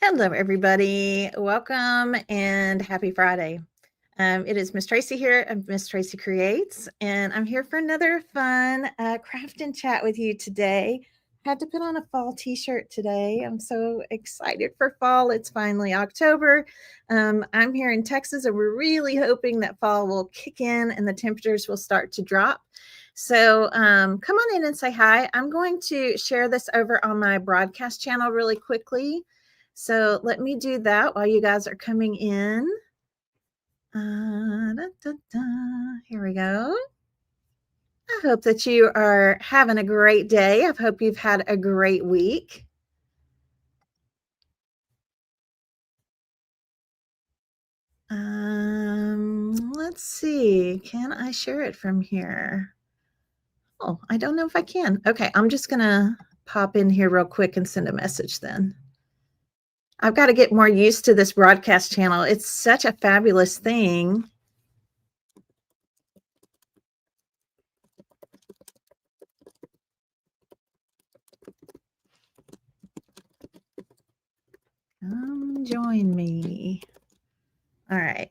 Hello, everybody. Welcome and happy Friday. It is Miss Tracy here of Miss Tracy Creates, and I'm here for another fun craft and chat with you today. Had to put on a fall t-shirt today. I'm so excited for fall. It's finally October. I'm here in Texas, and we're really hoping that fall will kick in and the temperatures will start to drop. So come on in and say hi. I'm going to share this over on my broadcast channel really quickly. So let me do that while you guys are coming in. Here we go. I hope that you are having a great day. I hope you've had a great week. Let's see. Can I share it from here? Oh, I don't know if I can. Okay, I'm just going to pop in here real quick and send a message then. I've got to get more used to this broadcast channel. It's such a fabulous thing. Come join me. All right.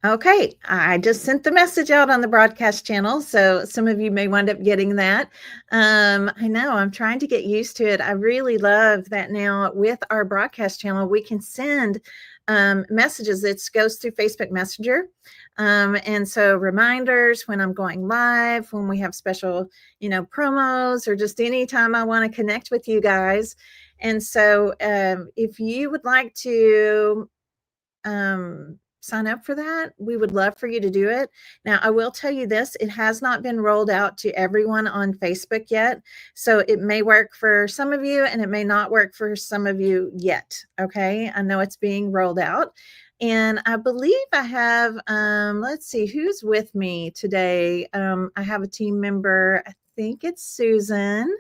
Okay, I just sent the message out on the broadcast channel, so some of you may wind up getting that. I know, I'm trying to get used to it. I really love that now with our broadcast channel, we can send messages. It goes through Facebook Messenger. And so reminders when I'm going live, when we have special, promos, or just anytime I want to connect with you guys. And so if you would like to sign up for that, we would love for you to do it. Now, I will tell you this, it has not been rolled out to everyone on Facebook yet. So it may work for some of you and it may not work for some of you yet. Okay. I know it's being rolled out. And I believe I have, let's see, who's with me today? I have a team member. I think it's Susan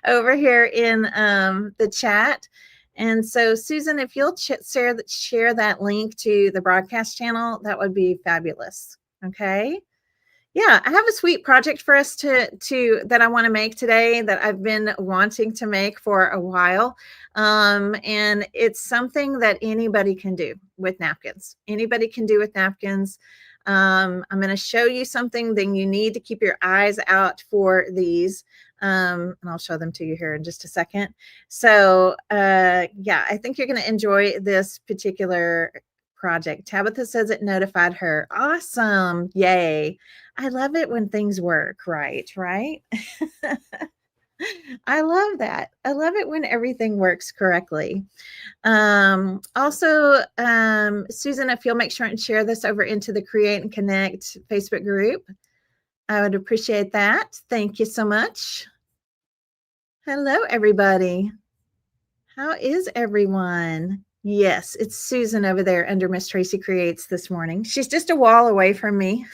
over here in the chat. And so, Susan, if you'll share that link to the broadcast channel, that would be fabulous. Okay. Yeah, I have a sweet project for us to that I want to make today that I've been wanting to make for a while. And it's something that anybody can do with napkins. Anybody can do with napkins. I'm going to show you something, then you need to keep your eyes out for these. And I'll show them to you here in just a second. So yeah, I think you're going to enjoy this particular project. Tabitha says it notified her. Awesome. Yay. I love it when things work right? I love that. I love it when everything works correctly. Also, Susan, if you'll make sure and share this over into the Create and Connect Facebook group, I would appreciate that. Thank you so much. Hello, everybody. How is everyone? Yes, it's Susan over there under Miss Tracy Creates this morning. She's just a wall away from me.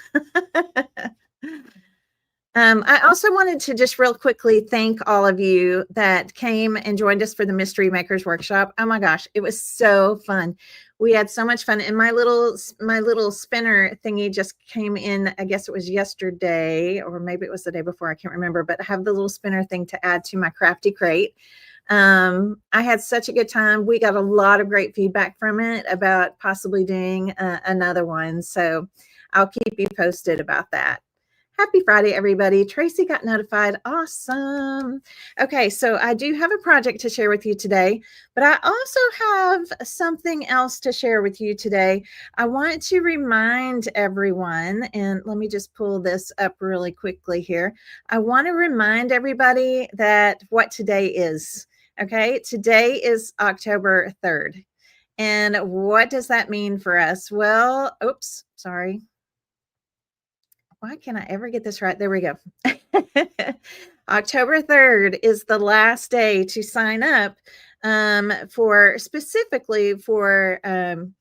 I also wanted to just real quickly thank all of you that came and joined us for the Mystery Makers Workshop. Oh my gosh, it was so fun. We had so much fun. And my little spinner thingy just came in, I guess it was yesterday, or maybe it was the day before, I can't remember, but I have the little spinner thing to add to my crafty crate. I had such a good time. We got a lot of great feedback from it about possibly doing another one. So I'll keep you posted about that. Happy Friday, everybody. Tracy got notified. Awesome. Okay, so I do have a project to share with you today, but I also have something else to share with you today. I want to remind everyone, and let me just pull this up really quickly here. I want to remind everybody that what today is. Okay, today is October 3rd. And what does that mean for us? Well, oops, sorry. Why can't I ever get this right? There we go. October 3rd is the last day to sign up specifically for the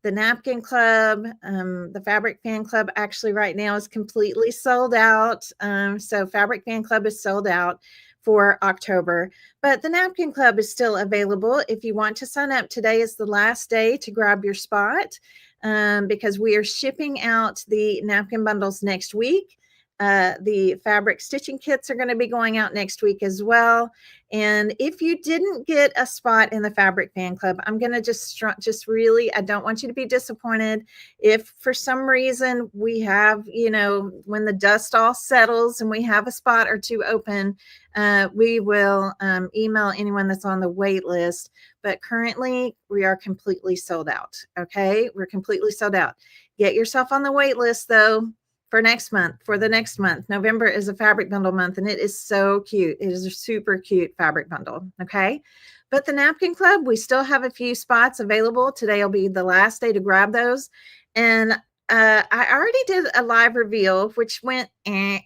Napkin Club. The Fabric Fan Club actually right now is completely sold out. So Fabric Fan Club is sold out for October, but the Napkin Club is still available. If you want to sign up, today is the last day to grab your spot. Because we are shipping out the napkin bundles next week. The fabric stitching kits are going to be going out next week as well. And if you didn't get a spot in the fabric fan club, I'm going to just really, I don't want you to be disappointed. If for some reason we have, when the dust all settles and we have a spot or two open, we will email anyone that's on the wait list. But currently we are completely sold out. Okay. We're completely sold out. Get yourself on the wait list though. For the next month. November is a fabric bundle month, and it is so cute. It is a super cute fabric bundle. Okay. But the Napkin Club, we still have a few spots available. Today will be the last day to grab those. And I already did a live reveal, which went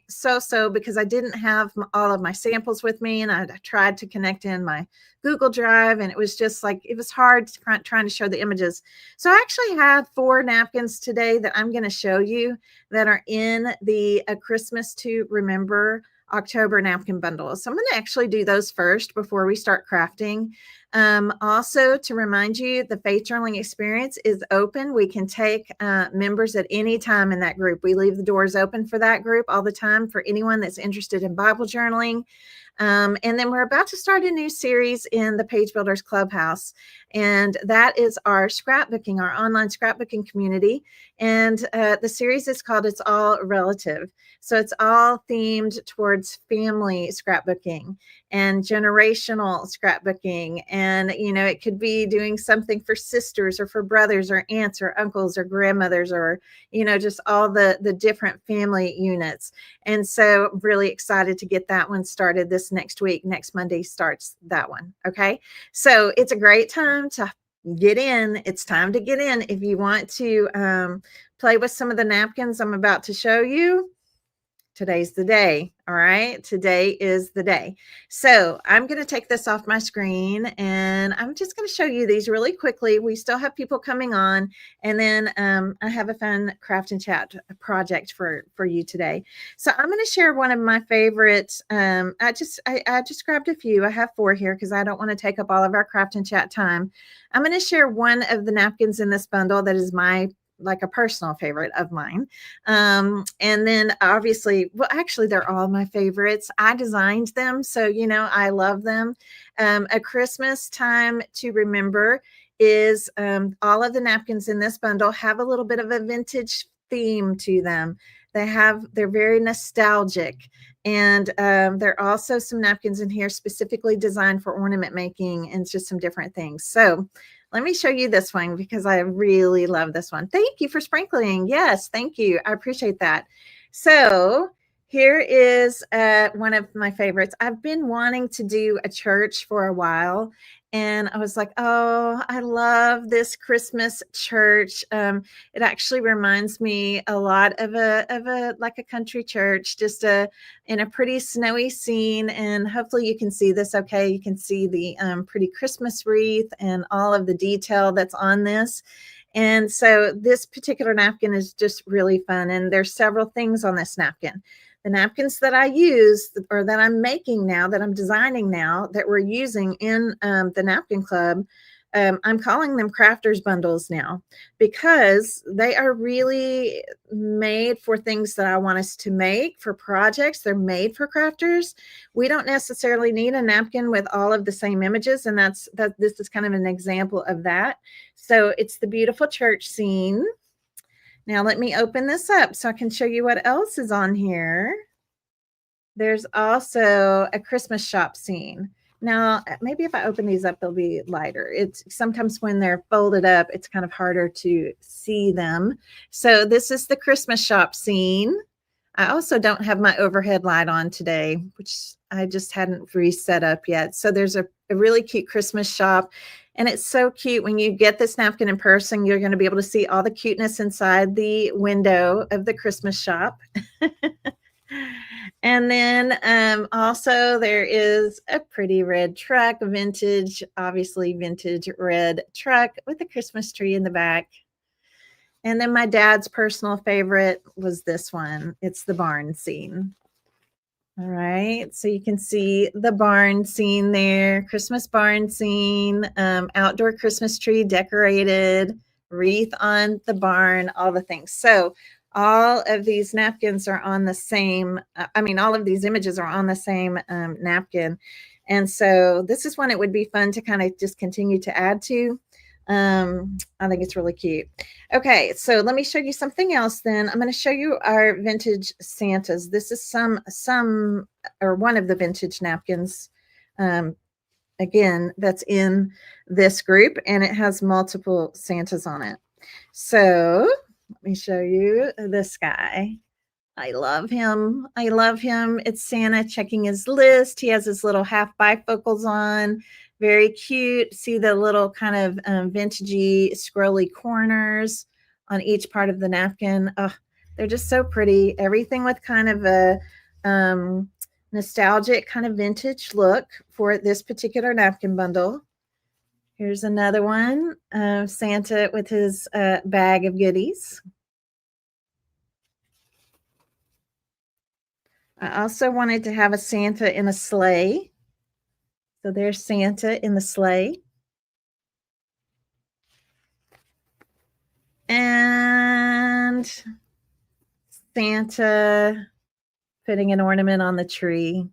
so because I didn't have all of my samples with me, and I tried to connect in my Google Drive, and it was just like, it was hard trying to show the images. So I actually have 4 napkins today that I'm going to show you that are in the A Christmas to Remember October napkin bundle. So I'm going to actually do those first before we start crafting. Also, to remind you, the Faith Journaling Experience is open. We can take members at any time in that group. We leave the doors open for that group all the time for anyone that's interested in Bible journaling. And then we're about to start a new series in the Page Builders Clubhouse. And that is our scrapbooking, our online scrapbooking community. And the series is called It's All Relative. So it's all themed towards family scrapbooking and generational scrapbooking. And, it could be doing something for sisters or for brothers or aunts or uncles or grandmothers or, just all the different family units. And so I'm really excited to get that one started this next week. Next Monday starts that one. Okay. So it's a great time to get in. It's time to get in. If you want to play with some of the napkins I'm about to show you, today's the day. All right. Today is the day. So I'm going to take this off my screen and I'm just going to show you these really quickly. We still have people coming on. And then I have a fun craft and chat project for you today. So I'm going to share one of my favorites. I just grabbed a few. I have 4 here because I don't want to take up all of our craft and chat time. I'm going to share one of the napkins in this bundle that is like a personal favorite of mine. And then obviously, well, actually they're all my favorites. I designed them. So, I love them. A Christmas Time to Remember is all of the napkins in this bundle have a little bit of a vintage theme to them. They're very nostalgic. And there are also some napkins in here specifically designed for ornament making and just some different things. So let me show you this one because I really love this one. Thank you for sprinkling. Yes, thank you. I appreciate that. So here is one of my favorites. I've been wanting to do a church for a while. And I was like, oh, I love this Christmas church. It actually reminds me a lot of a like a country church, just in a pretty snowy scene. And hopefully you can see this okay. You can see the pretty Christmas wreath and all of the detail that's on this. And so this particular napkin is just really fun. And there's several things on this napkin. The napkins that I use or that I'm making now, that I'm designing now, that we're using in the Napkin Club, I'm calling them crafters bundles now because they are really made for things that I want us to make for projects. They're made for crafters. We don't necessarily need a napkin with all of the same images. And this is kind of an example of that. So it's the beautiful church scene. Now let me open this up so I can show you what else is on here. There's also a Christmas shop scene. Now, maybe if I open these up, they'll be lighter. It's sometimes when they're folded up, it's kind of harder to see them. So this is the Christmas shop scene. I also don't have my overhead light on today, which I just hadn't reset up yet. So there's a really cute Christmas shop. And it's so cute. When you get this napkin in person, you're going to be able to see all the cuteness inside the window of the Christmas shop. And then also there is a pretty red truck, obviously vintage red truck with a Christmas tree in the back. And then my dad's personal favorite was this one. It's the barn scene. All right, so you can see the barn scene there, Christmas barn scene, outdoor Christmas tree decorated, wreath on the barn, all the things. So all of these napkins are on the same, all of these images are on the same napkin. And so this is one it would be fun to kind of just continue to add to. I think it's really cute. Okay, so let me show you something else then. I'm going to show you our vintage Santas. This is some or one of the vintage napkins. Again, that's in this group, and it has multiple Santas on it. So let me show you this guy. I love him. I love him. It's Santa checking his list. He has his little half bifocals on. Very cute. See the little kind of vintagey, scrolly corners on each part of the napkin. Oh, they're just so pretty. Everything with kind of a nostalgic kind of vintage look for this particular napkin bundle. Here's another one. Santa with his bag of goodies. I also wanted to have a Santa in a sleigh. So there's Santa in the sleigh. And Santa putting an ornament on the tree.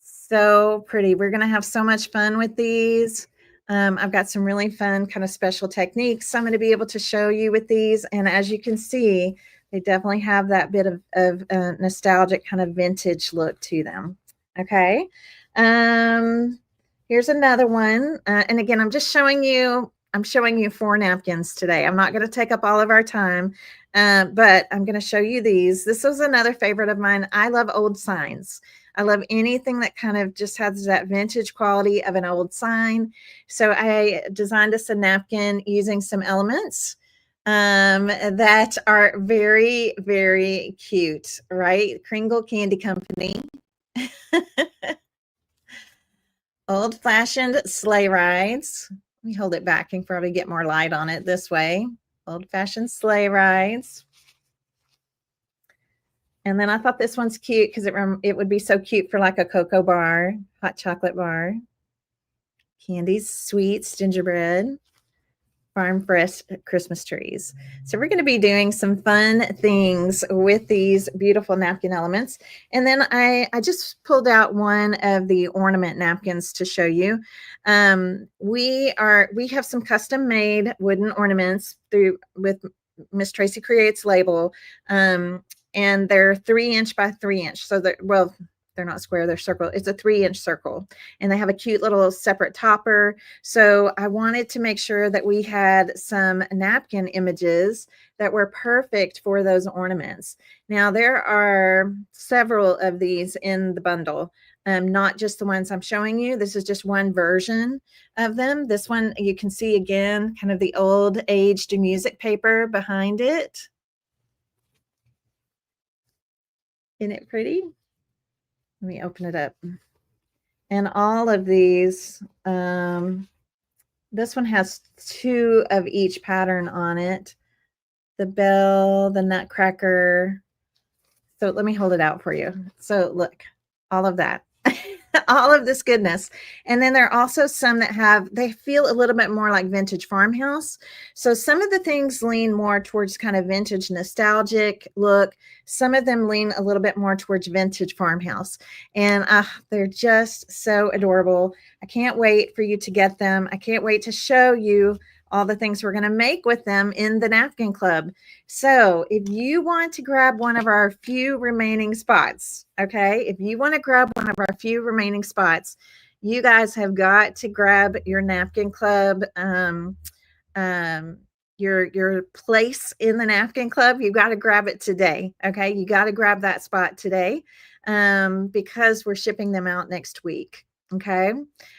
So pretty. We're going to have so much fun with these. I've got some really fun kind of special techniques I'm going to be able to show you with these. And as you can see, they definitely have that bit of nostalgic kind of vintage look to them. Okay. Here's another one. And again, I'm showing you 4 napkins today. I'm not going to take up all of our time, but I'm going to show you these. This was another favorite of mine. I love old signs. I love anything that kind of just has that vintage quality of an old sign. So I designed us a napkin using some elements that are very, very cute, right? Kringle Candy Company. Old-fashioned sleigh rides. Let me hold it back and probably get more light on it this way. Old-fashioned sleigh rides. And then I thought this one's cute because it would be so cute for like a cocoa bar, hot chocolate bar. Candies, sweets, gingerbread, farm fresh Christmas trees. So we're going to be doing some fun things with these beautiful napkin elements. And then I just pulled out one of the ornament napkins to show you. We have some custom made wooden ornaments with Miss Tracy Creates label. And they're 3-inch by 3-inch. So they're not square, they're circle. It's a 3-inch circle, and they have a cute little separate topper. So I wanted to make sure that we had some napkin images that were perfect for those ornaments. Now there are several of these in the bundle, not just the ones I'm showing you. This is just one version of them. This one you can see again, kind of the old aged music paper behind it. Isn't it pretty? Let me open it up. And all of these, this one has 2 of each pattern on it. The bell, the nutcracker. So let me hold it out for you. So look, all of that. All of this goodness. And then there are also some that they feel a little bit more like vintage farmhouse. So some of the things lean more towards kind of vintage nostalgic look. Some of them lean a little bit more towards vintage farmhouse. And they're just so adorable. I can't wait for you to get them. I can't wait to show you all the things we're going to make with them in the Napkin Club. So if you want to grab one of our few remaining spots, okay, if you want to grab one of our few remaining spots, you guys have got to grab your Napkin Club, your place in the Napkin Club. You got to grab it today, okay? You got to grab that spot today because we're shipping them out next week. Okay,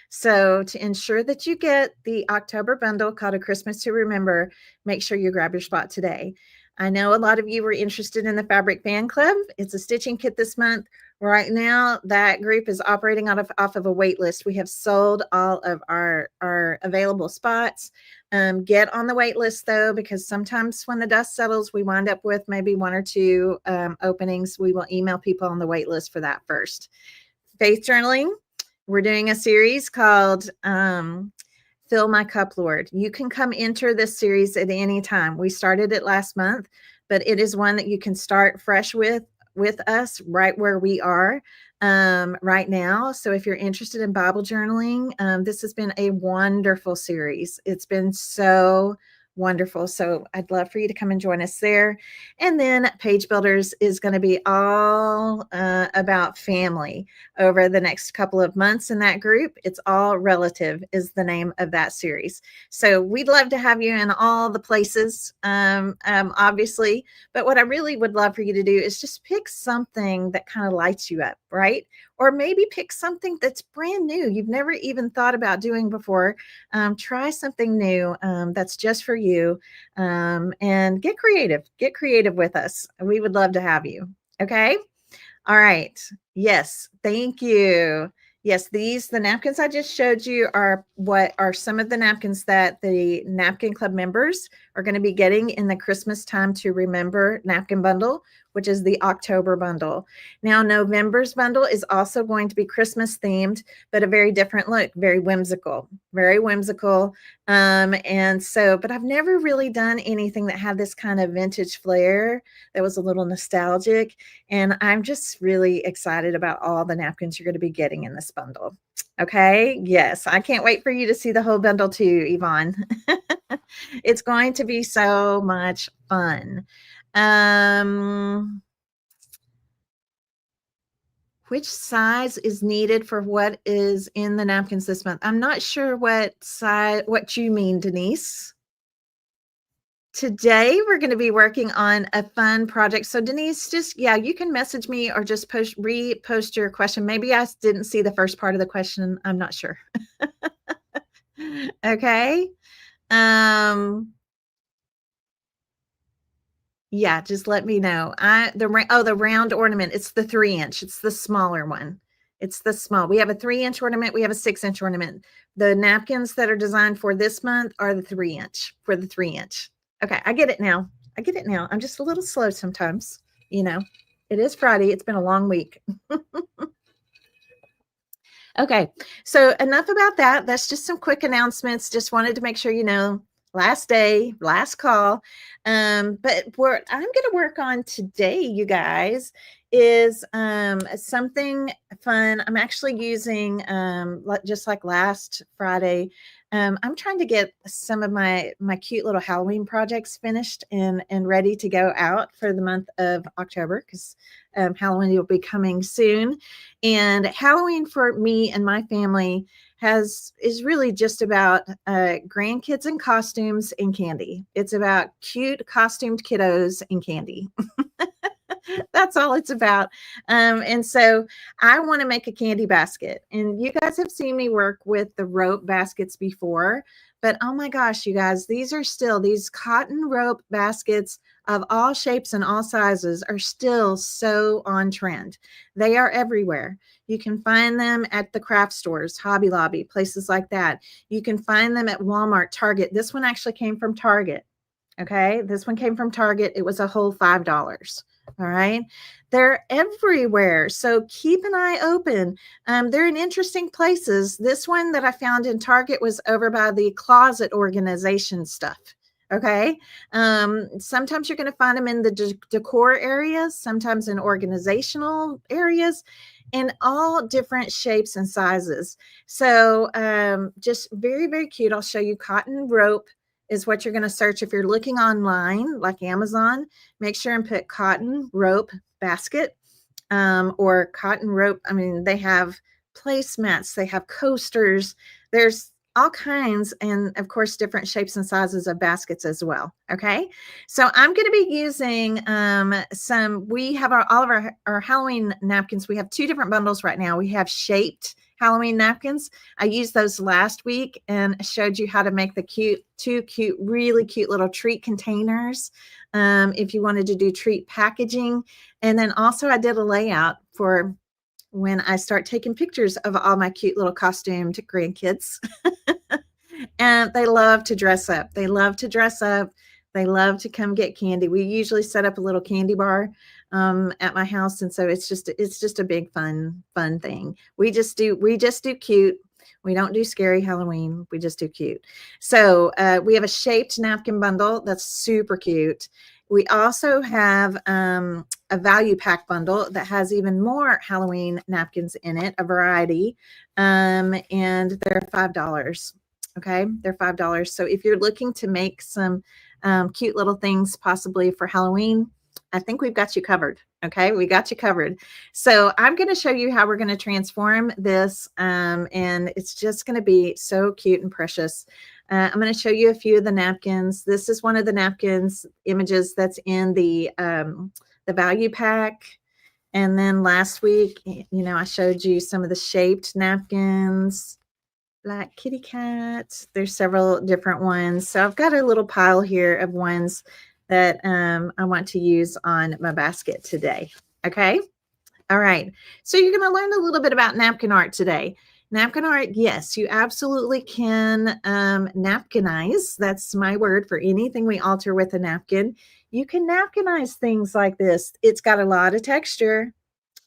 so to ensure that you get the October bundle called A Christmas to Remember, make sure you grab your spot today. I know a lot of you were interested in the Fabric Fan Club. It's a stitching kit this month. Right now, that group is operating off of a wait list. We have sold all of our available spots. Get on the wait list, though, because sometimes when the dust settles, we wind up with maybe 1 or 2 openings. We will email people on the wait list for that first. Faith journaling. We're doing a series called Fill My Cup, Lord. You can come enter this series at any time. We started it last month, but it is one that you can start fresh with us right where we are right now. So if you're interested in Bible journaling, this has been a wonderful series. It's been so wonderful. So I'd love for you to come and join us there. And then Page Builders is going to be all about family over the next couple of months in that group. It's All Relative is the name of that series. So we'd love to have you in all the places, obviously. But what I really would love for you to do is just pick something that kind of lights you up, right? Or maybe pick something that's brand new, you've never even thought about doing before. Try something new that's just for you, and get creative. Get creative with us. We would love to have you. Okay. All right. Yes. Thank you. Yes, the napkins I just showed you are what are some of the napkins that the Napkin Club members are going to be getting in the Christmas Time to Remember napkin bundle, which is the October bundle. Now, November's bundle is also going to be Christmas themed, but a very different look, very whimsical, very whimsical. And so, but I've never really done anything that had this kind of vintage flair that was a little nostalgic. And I'm just really excited about all the napkins you're going to be getting in this bundle. Okay. Yes. I can't wait for you to see the whole bundle too, Yvonne. It's going to be so much fun. Which size is needed for what is in the napkins this month? I'm not sure what you mean, Denise. Today, we're going to be working on a fun project. So Denise, you can message me or just repost your question. Maybe I didn't see the first part of the question. I'm not sure. Okay. Yeah, just let me know. The round ornament, it's the 3-inch. It's the smaller one. It's the small. We have a 3-inch ornament. We have a 6-inch ornament. The napkins that are designed for this month are the 3-inch, for the 3-inch. Okay, I get it now. I'm just a little slow sometimes. It is Friday. It's been a long week. Okay, so enough about that. That's just some quick announcements. Just wanted to make sure last day, last call. But what I'm going to work on today, you guys, is something fun. I'm actually using, just like last Friday, I'm trying to get some of my cute little Halloween projects finished and ready to go out for the month of October, because Halloween will be coming soon. And Halloween for me and my family is really just about grandkids and costumes and candy. It's about cute costumed kiddos and candy. That's all it's about. And so I want to make a candy basket. And you guys have seen me work with the rope baskets before, but oh my gosh, you guys, these cotton rope baskets of all shapes and all sizes are still so on trend. They are everywhere. You can find them at the craft stores, Hobby Lobby, places like that. You can find them at Walmart, Target. This one actually came from Target. Okay, this one came from Target. It was a whole $5. All right, they're everywhere. So keep an eye open. They're in interesting places. This one that I found in Target was over by the closet organization stuff. Okay, sometimes you're going to find them in the decor areas, sometimes in organizational areas, in all different shapes and sizes. So just very, very cute. I'll show you. Cotton rope is what you're going to search if you're looking online, like Amazon. Make sure and put cotton rope basket, or cotton rope. I mean, they have placemats, they have coasters. There's all kinds, and of course, different shapes and sizes of baskets as well. Okay, so I'm going to be using we have all of our Halloween napkins. We have 2 different bundles right now. We have shaped Halloween napkins. I used those last week and showed you how to make the two really cute little treat containers, if you wanted to do treat packaging. And then also I did a layout for when I start taking pictures of all my cute little costumed grandkids. And they love to dress up. They love to come get candy. We usually set up a little candy bar at my house, and so it's just a big fun thing. We just do cute. We don't do scary Halloween. We just do cute. So we have a shaped napkin bundle that's super cute. We also have a value pack bundle that has even more Halloween napkins in it, a variety, and they're $5. Okay, they're $5. So if you're looking to make some cute little things possibly for Halloween, I think we've got you covered. Okay, we got you covered. So I'm going to show you how we're going to transform this, and it's just going to be so cute and precious. I'm going to show you a few of the napkins. This is one of the napkins images that's in the value pack. And then last week, I showed you some of the shaped napkins, like kitty cats. There's several different ones. So I've got a little pile here of ones that I want to use on my basket today. Okay. All right. So you're going to learn a little bit about napkin art today. Napkin art, yes, you absolutely can napkinize. That's my word for anything we alter with a napkin. You can napkinize things like this. It's got a lot of texture,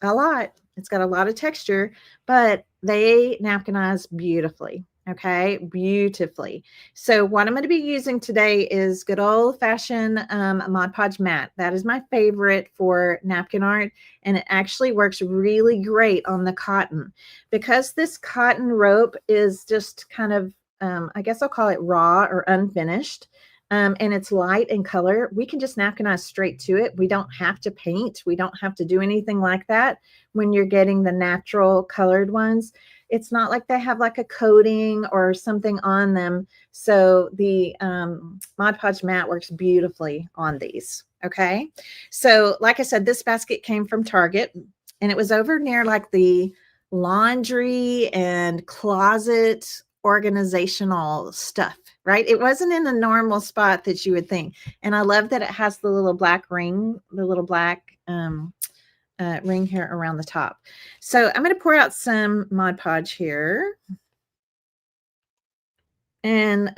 a lot. It's got a lot of texture, but they napkinize beautifully. Okay, beautifully. So what I'm going to be using today is good old-fashioned Mod Podge mat. That is my favorite for napkin art, and it actually works really great on the cotton. Because this cotton rope is just kind of, I guess I'll call it raw or unfinished, and it's light in color, we can just napkinize straight to it. We don't have to paint. We don't have to do anything like that when you're getting the natural colored ones. It's not like they have like a coating or something on them. So the Mod Podge mat works beautifully on these. Okay. So like I said, this basket came from Target, and it was over near like the laundry and closet organizational stuff, right? It wasn't in a normal spot that you would think. And I love that it has the little black ring, the little black ring here around the top. So I'm going to pour out some Mod Podge here. And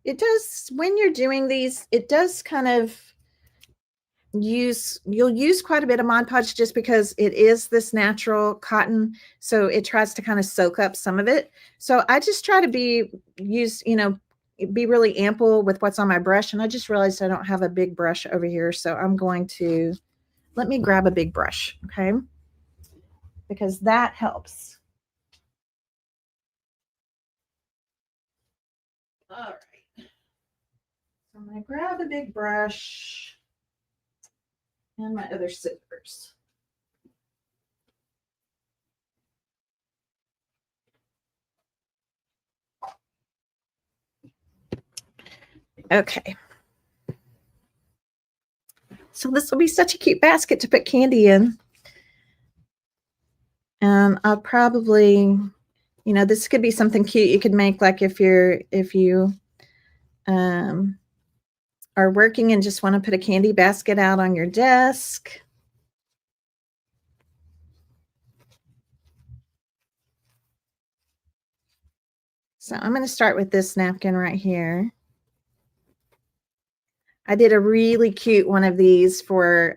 it does, when you're doing these, it does kind of you'll use quite a bit of Mod Podge just because it is this natural cotton. So it tries to kind of soak up some of it. So I just try to be really ample with what's on my brush. And I just realized I don't have a big brush over here. So I'm going to, let me grab a big brush, okay? Because that helps. All right. So I'm going to grab a big brush and my other scissors. Okay. So this will be such a cute basket to put candy in. And I'll probably, this could be something cute you could make, like if you are working and just want to put a candy basket out on your desk. So I'm going to start with this napkin right here. I did a really cute one of these for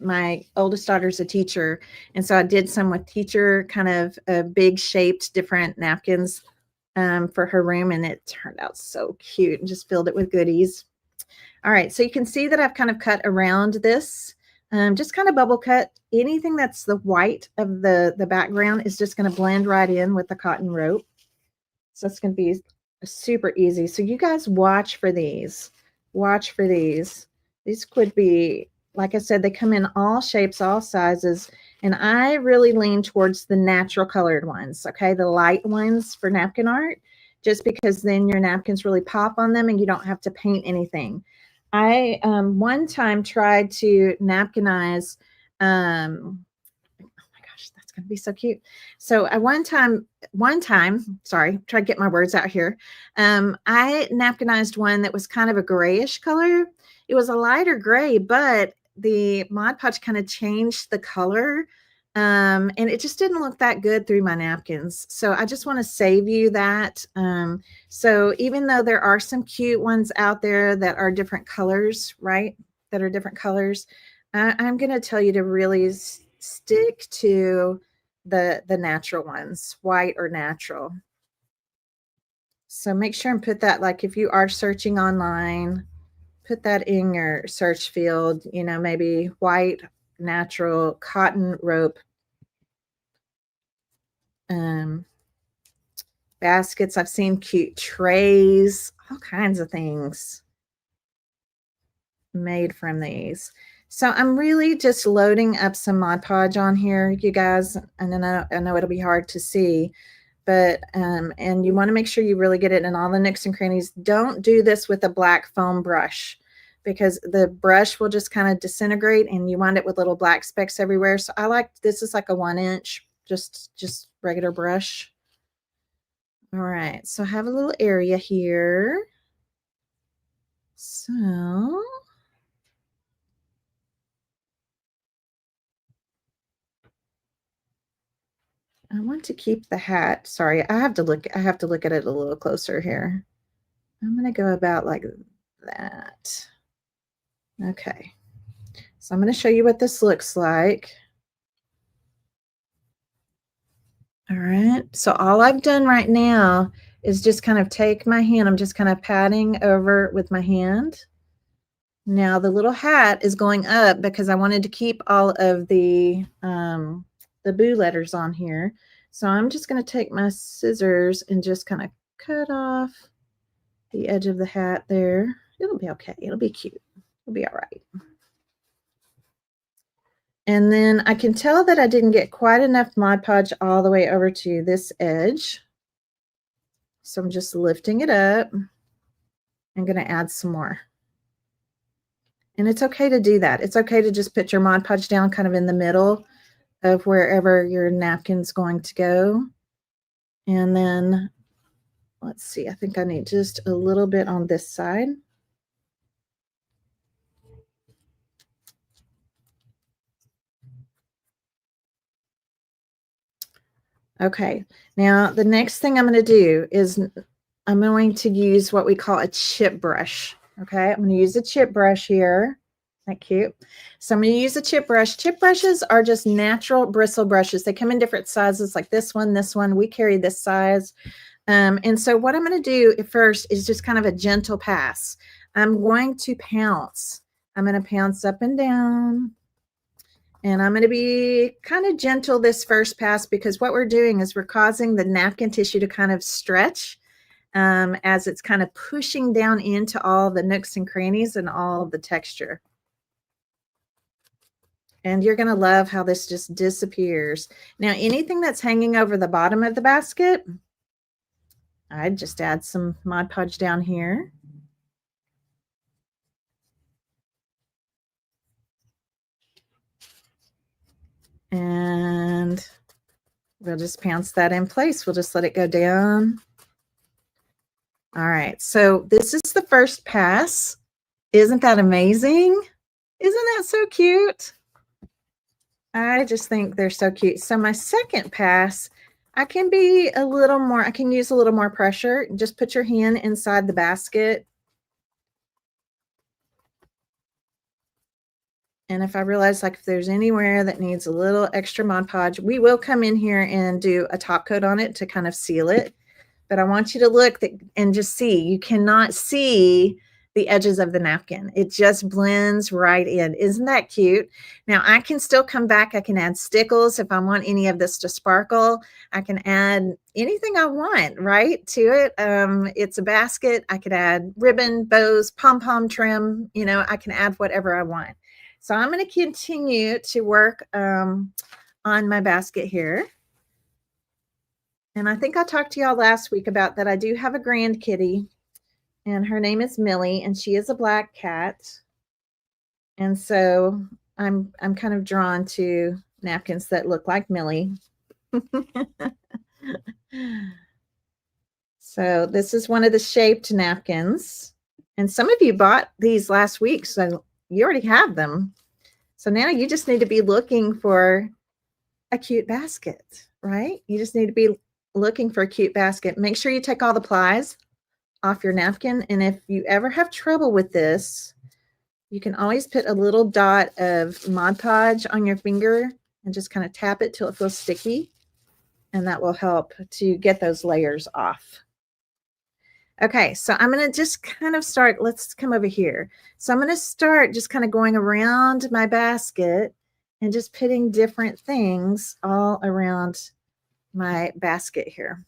my oldest daughter's a teacher. And so I did some with teacher kind of big shaped different napkins for her room. And it turned out so cute and just filled it with goodies. All right. So you can see that I've kind of cut around this, just kind of bubble cut. Anything that's the white of the background is just going to blend right in with the cotton rope. So it's going to be super easy. So you guys watch for these. Watch for these. These could be, like I said, they come in all shapes, all sizes. And I really lean towards the natural colored ones, okay? The light ones for napkin art, just because then your napkins really pop on them and you don't have to paint anything. I one time tried to napkinize, oh my gosh, that's going to be so cute. So I one time, sorry, try to get my words out here. I napkinized one that was kind of a grayish color. It was a lighter gray, but the Mod Podge kind of changed the color. And it just didn't look that good through my napkins. So I just want to save you that. So even though there are some cute ones out there that are different colors, right? That are different colors, I'm going to tell you to really stick to the natural ones, white or natural. So make sure and put that, like if you are searching online, put that in your search field, you know, maybe white, natural, cotton rope baskets. I've seen cute trays, all kinds of things made from these. So I'm really just loading up some Mod Podge on here, you guys. And then I know it'll be hard to see, but and you want to make sure you really get it in all the nooks and crannies. Don't do this with a black foam brush, because the brush will just kind of disintegrate and you wind up with little black specks everywhere. So I like, this is like a 1-inch, just regular brush. All right, so I have a little area here. So I want to keep the hat. Sorry, I have to look at it a little closer here. I'm going to go about like that. Okay. So I'm going to show you what this looks like. All right. So all I've done right now is just kind of take my hand. I'm just kind of patting over with my hand. Now the little hat is going up because I wanted to keep all of the boo letters on here. So I'm just going to take my scissors and just kind of cut off the edge of the hat there. It'll be okay. It'll be cute. It'll be all right. And then I can tell that I didn't get quite enough Mod Podge all the way over to this edge. So I'm just lifting it up. I'm going to add some more. And it's okay to do that. It's okay to just put your Mod Podge down kind of in the middle of wherever your napkin's going to go. And then, let's see, I think I need just a little bit on this side. Okay, now the next thing I'm going to do is I'm going to use what we call a chip brush. Okay, I'm going to use a chip brush here. Isn't that cute? So I'm going to use a chip brush. Chip brushes are just natural bristle brushes. They come in different sizes, like this one, this one. We carry this size. And so what I'm going to do at first is just kind of a gentle pass. I'm going to pounce. I'm going to pounce up and down. And I'm going to be kind of gentle this first pass, because what we're doing is we're causing the napkin tissue to kind of stretch as it's kind of pushing down into all the nooks and crannies and all of the texture. And you're going to love how this just disappears. Now, anything that's hanging over the bottom of the basket, I'd just add some Mod Podge down here. And we'll just pounce that in place. We'll just let it go down. All right, so this is the first pass. Isn't that amazing? Isn't that so cute? I just think they're so cute. So my second pass, I can be a little more, I can use a little more pressure. Just put your hand inside the basket. And if I realize, like, if there's anywhere that needs a little extra Mod Podge, we will come in here and do a top coat on it to kind of seal it. But I want you to look and just see. You cannot see the edges of the napkin. It just blends right in. Isn't that cute? Now I can still come back. I can add stickles if I want any of this to sparkle. I can add anything I want, right, to it. It's a basket. I could add ribbon, bows, pom-pom trim. You know, I can add whatever I want. So I'm going to continue to work on my basket here. And I think I talked to y'all last week about that I do have a grand kitty, and her name is Millie, and she is a black cat. And so I'm kind of drawn to napkins that look like Millie. So this is one of the shaped napkins. And some of you bought these last week, so you already have them. So now you just need to be looking for a cute basket, right? You just need to be looking for a cute basket. Make sure you take all the plies off your napkin. And if you ever have trouble with this, you can always put a little dot of Mod Podge on your finger and just kind of tap it till it feels sticky. and that will help to get those layers off. Okay, so I'm going to just kind of start, let's come over here. So I'm going to start just kind of going around my basket and just putting different things all around my basket here.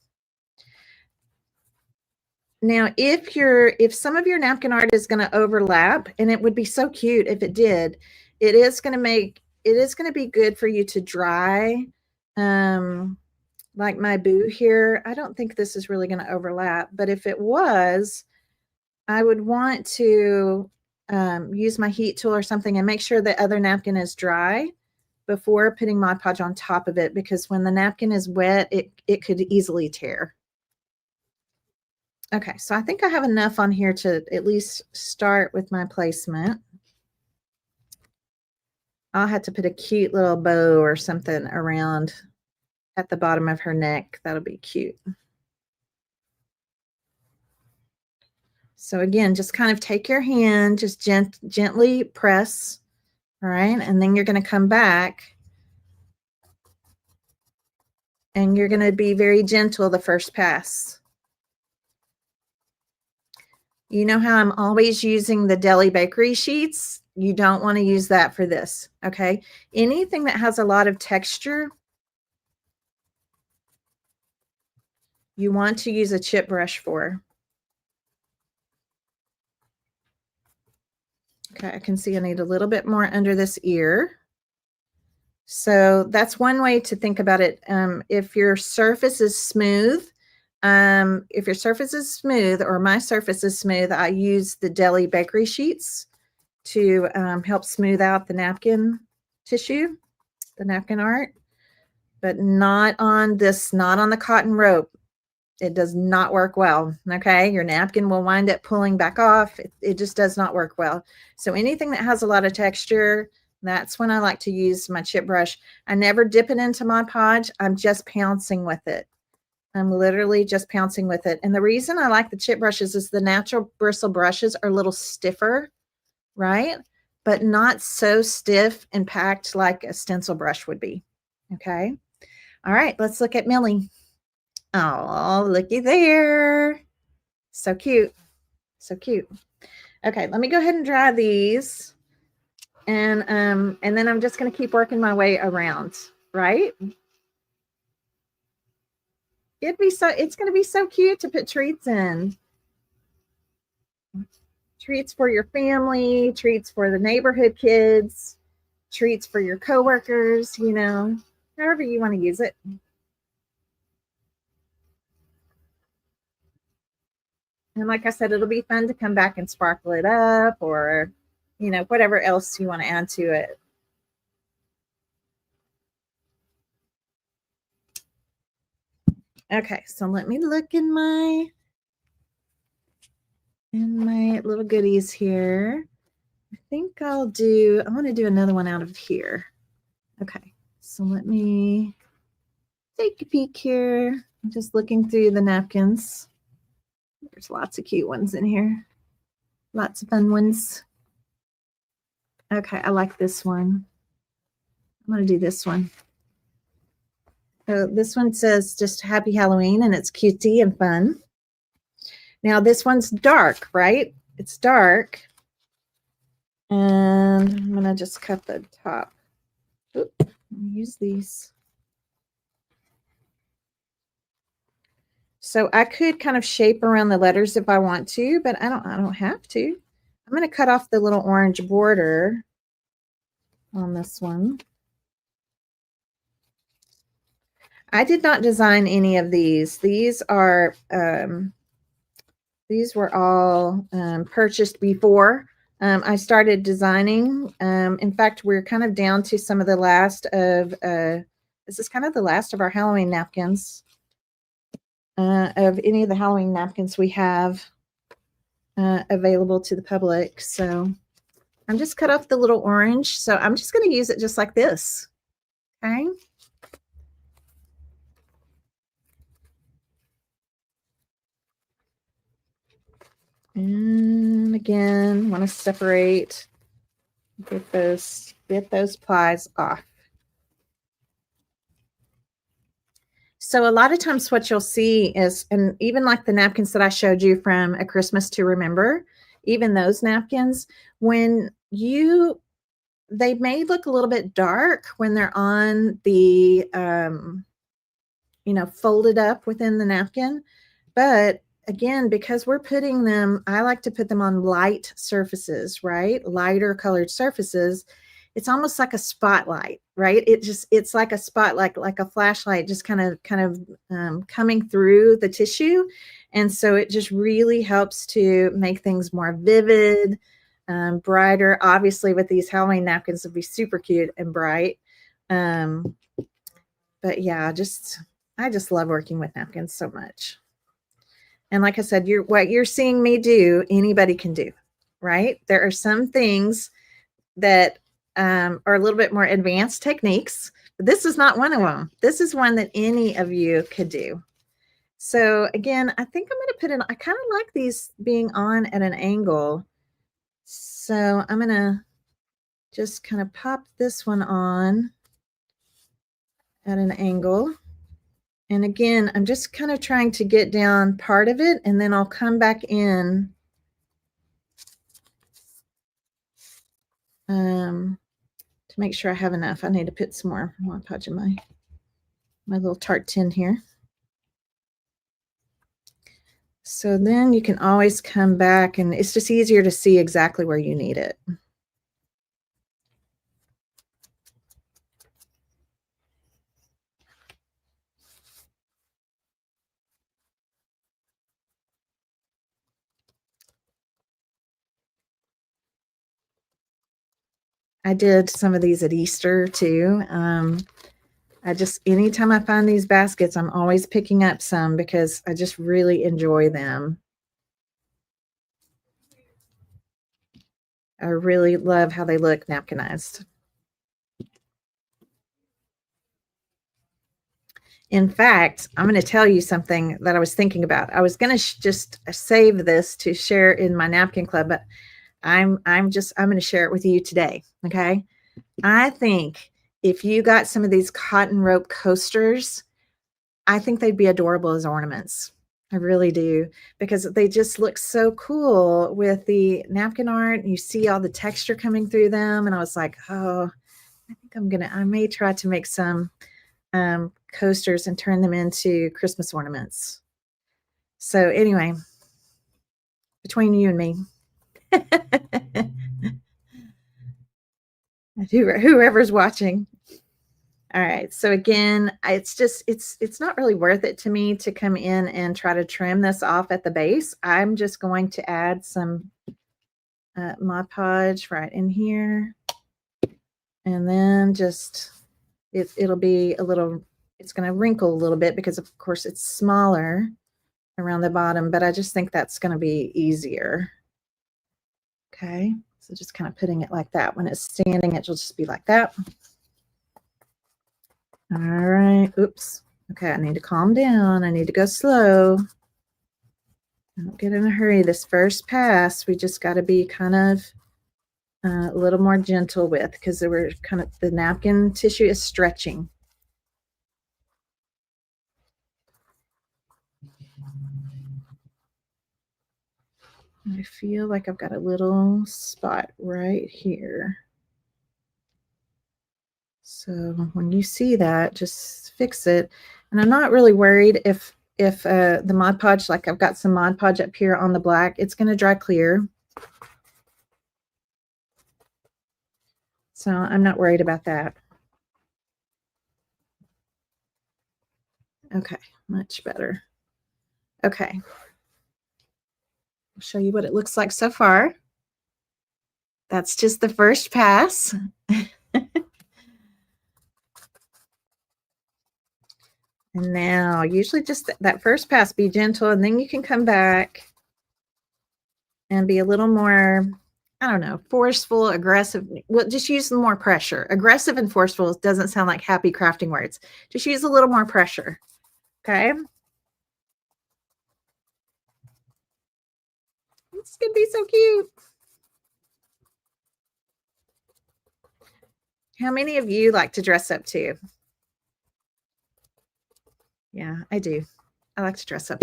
Now, if some of your napkin art is going to overlap, and it would be so cute if it did, it is going to be good for you to dry. Like my boo here, I don't think this is really going to overlap, but if it was, I would want to use my heat tool or something and make sure the other napkin is dry before putting Mod Podge on top of it, because when the napkin is wet, it could easily tear. Okay, so I think I have enough on here to at least start with my placement. I'll have to put a cute little bow or something around at the bottom of her neck. That'll be cute. So again, just kind of take your hand, just gently press, all right? And then you're going to come back and you're going to be very gentle the first pass. You know how I'm always using the deli bakery sheets? You don't want to use that for this, okay? Anything that has a lot of texture, you want to use a chip brush for. Okay, I can see I need a little bit more under this ear. So that's one way to think about it. If your surface is smooth, or my surface is smooth, I use the deli bakery sheets to help smooth out the napkin tissue, the napkin art, but not on the cotton rope. It does not work well, okay? Your napkin will wind up pulling back off. It just does not work well. So anything that has a lot of texture, that's when I like to use my chip brush. I never dip it into Mod Podge. I'm just pouncing with it. I'm literally just pouncing with it. And the reason I like the chip brushes is the natural bristle brushes are a little stiffer, right? But not so stiff and packed like a stencil brush would be, okay? All right, let's look at Millie. Oh, looky there. So cute. So cute. Okay, let me go ahead and dry these. And then I'm just going to keep working my way around, right? It's going to be so cute to put treats in. Treats for your family, treats for the neighborhood kids, treats for your coworkers, you know, however you want to use it. And like I said, it'll be fun to come back and sparkle it up, or, you know, whatever else you want to add to it. Okay, so let me look in my little goodies here. I think I want to do another one out of here. Okay, so let me take a peek here. I'm just looking through the napkins. There's lots of cute ones in here. Lots of fun ones. Okay, I like this one. I'm going to do this one. So this one says just Happy Halloween, and it's cutesy and fun. Now this one's dark, right? It's dark. And I'm going to just cut the top. Oop, use these. So I could kind of shape around the letters if I want to, but I don't have to. I'm going to cut off the little orange border on this one. I did not design any of these. These were all purchased before I started designing. In fact, we're kind of down to some of the last of, this is kind of the last of our Halloween napkins, of any of the Halloween napkins we have available to the public. So I'm just cut off the little orange. So I'm just going to use it just like this. Okay. And again, want to separate, get those plies off. So a lot of times what you'll see is, and even like the napkins that I showed you from A Christmas to Remember, even those napkins, when they may look a little bit dark when they're on the, folded up within the napkin. But again, because we're putting them, I like to put them on light surfaces, right? Lighter colored surfaces. It's almost like a spotlight, right? It's like a spotlight, like a flashlight, just kind of coming through the tissue. And so it just really helps to make things more vivid, brighter. Obviously, with these Halloween napkins, would be super cute and bright. But yeah, I just love working with napkins so much. And like I said, what you're seeing me do, anybody can do, right? There are some things that are a little bit more advanced techniques, but this is not one of them. This is one that any of you could do. So again, I think I'm going to put in, I kind of like these being on at an angle. So I'm going to just kind of pop this one on at an angle. And again, I'm just kind of trying to get down part of it, and then I'll come back in to make sure I have enough. I need to put some more Mod Podge in my little tart tin here. So then you can always come back, and it's just easier to see exactly where you need it. I did some of these at Easter too. Anytime I find these baskets, I'm always picking up some because I just really enjoy them. I really love how they look napkinized. In fact, I'm going to tell you something that I was thinking about. I was going to just save this to share in my napkin club, but I'm going to share it with you today. Okay. I think if you got some of these cotton rope coasters, I think they'd be adorable as ornaments. I really do, because they just look so cool with the napkin art. You see all the texture coming through them. And I was like, oh, I may try to make some coasters and turn them into Christmas ornaments. So anyway, between you and me, whoever's watching. All right. So again, it's not really worth it to me to come in and try to trim this off at the base. I'm just going to add some Mod Podge right in here. And then just, it'll be a little, it's going to wrinkle a little bit because of course it's smaller around the bottom, but I just think that's going to be easier. Okay. So just kind of putting it like that. When it's standing, it'll just be like that. All right. Oops. Okay. I need to calm down. I need to go slow. Don't get in a hurry. This first pass, we just got to be kind of a little more gentle with, because the napkin tissue is stretching. I feel like I've got a little spot right here. So when you see that, just fix it. And I'm not really worried if the Mod Podge, like I've got some Mod Podge up here on the black, it's going to dry clear. So I'm not worried about that. Okay, much better. Okay. I'll show you what it looks like so far. That's just the first pass. And now usually just that first pass, be gentle, and then you can come back and be a little more, I don't know, forceful, aggressive. Well, just use more pressure. Aggressive and forceful doesn't sound like happy crafting words. Just use a little more pressure. Okay. This could be so cute. How many of you like to dress up too? Yeah, I do. I like to dress up.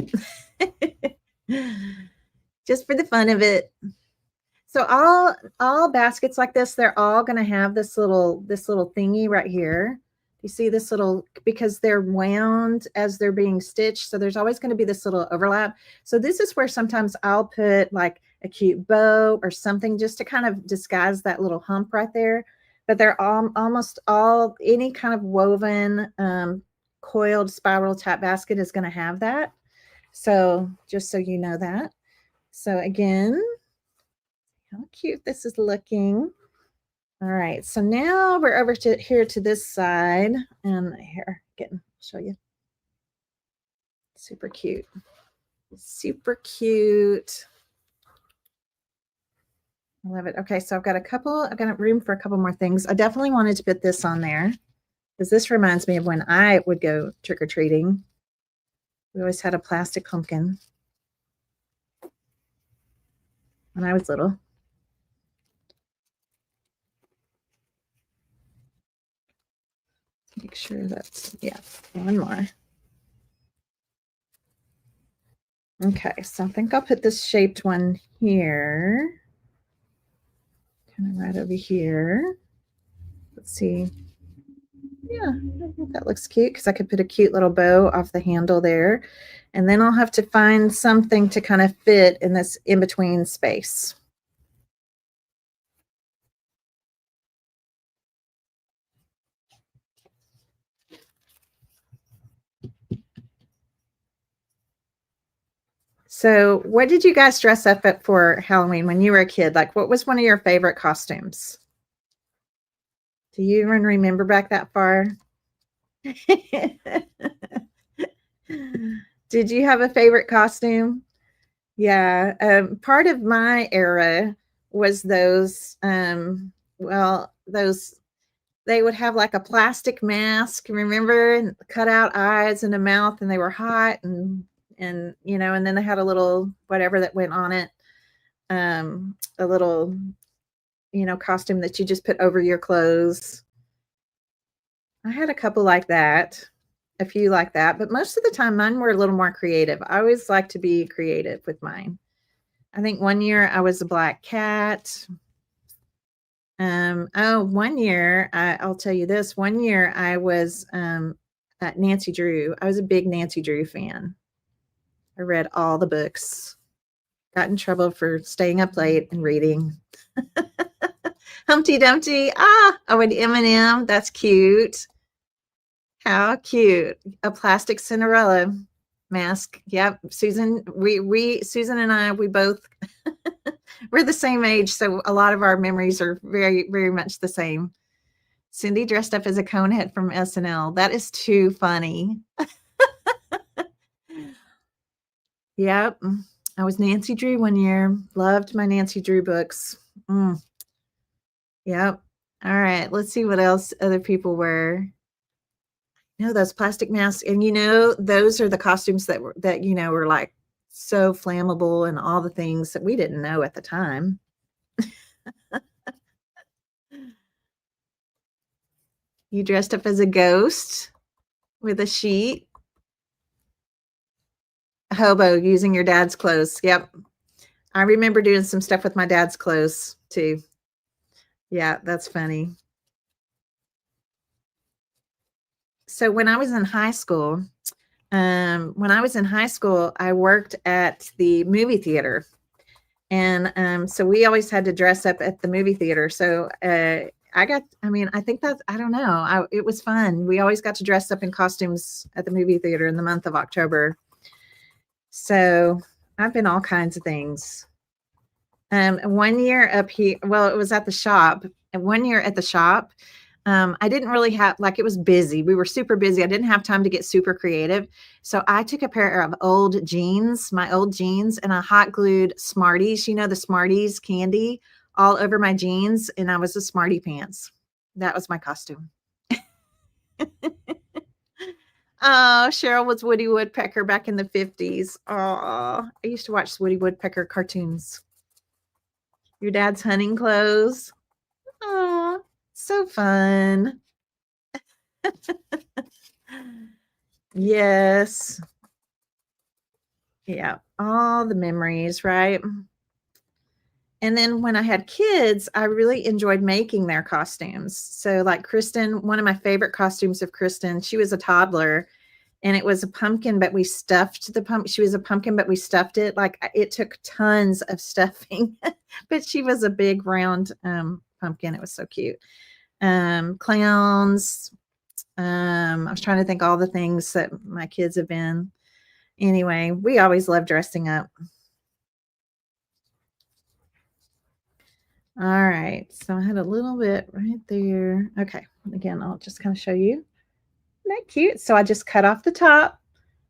Just for the fun of it. So all baskets like this, they're all going to have this little thingy right here. You see this little, because they're wound as they're being stitched. So there's always going to be this little overlap. So this is where sometimes I'll put like a cute bow or something just to kind of disguise that little hump right there. But they're all almost all, any kind of woven coiled spiral type basket is going to have that. So just so you know that. So again, how cute this is looking. All right, so now we're over to here to this side, and here, again, show you. Super cute. Super cute. I love it. Okay, so I've got room for a couple more things. I definitely wanted to put this on there because this reminds me of when I would go trick-or-treating. We always had a plastic pumpkin when I was little. Make sure that's, yeah, one more. Okay, so I think I'll put this shaped one here. Kind of right over here. Let's see. Yeah, I think that looks cute because I could put a cute little bow off the handle there. And then I'll have to find something to kind of fit in this in-between space. So what did you guys dress up at for Halloween when you were a kid? Like, what was one of your favorite costumes? Do you even remember back that far? Did you have a favorite costume? Yeah, part of my era was those, those, they would have like a plastic mask, remember, and cut out eyes and a mouth, and they were hot, and you know, and then they had a little whatever that went on it, a little, you know, costume that you just put over your clothes. I had a couple like that, a few like that, but most of the time mine were a little more creative. I always like to be creative with mine. I think one year I was a black cat. One year, I'll tell you this. One year I was Nancy Drew. I was a big Nancy Drew fan. I read all the books. Got in trouble for staying up late and reading. Humpty Dumpty. Oh, and Eminem. That's cute. How cute. A plastic Cinderella mask. Yep. Susan, Susan and I, we both, we're the same age. So a lot of our memories are very, very much the same. Cindy dressed up as a conehead from SNL. That is too funny. Yep. I was Nancy Drew one year. Loved my Nancy Drew books. Yep. All right. Let's see what else other people wear. No, those plastic masks. And you know, those are the costumes that you know were like so flammable and all the things that we didn't know at the time. You dressed up as a ghost with a sheet. A hobo using your dad's clothes. Yep. I remember doing some stuff with my dad's clothes too. Yeah, that's funny. So when I was in high school, I worked at the movie theater, and so we always had to dress up at the movie theater. So I think that, I don't know, it was fun. We always got to dress up in costumes at the movie theater in the month of October. So I've been all kinds of things. One year up here, well, it was at the shop. And one year at the shop, I didn't really have, like, it was busy. We were super busy. I didn't have time to get super creative. So I took a pair of old jeans, my old jeans, and I hot glued Smarties, you know, the Smarties candy all over my jeans. And I was a Smartie pants. That was my costume. Oh, Cheryl was Woody Woodpecker back in the 50s. Oh, I used to watch Woody Woodpecker cartoons. Your dad's hunting clothes. Oh, so fun. Yes. Yeah. All the memories, right? And then when I had kids, I really enjoyed making their costumes. So, like Kristen, one of my favorite costumes of Kristen, she was a toddler and it was a pumpkin, but we stuffed the pumpkin. She was a pumpkin, but we stuffed it. Like it took tons of stuffing, but she was a big round pumpkin. It was so cute. Clowns. I was trying to think all the things that my kids have been. Anyway, we always love dressing up. All right, so I had a little bit right there. Okay, again, I'll just kind of show you. Isn't that cute? So I just cut off the top,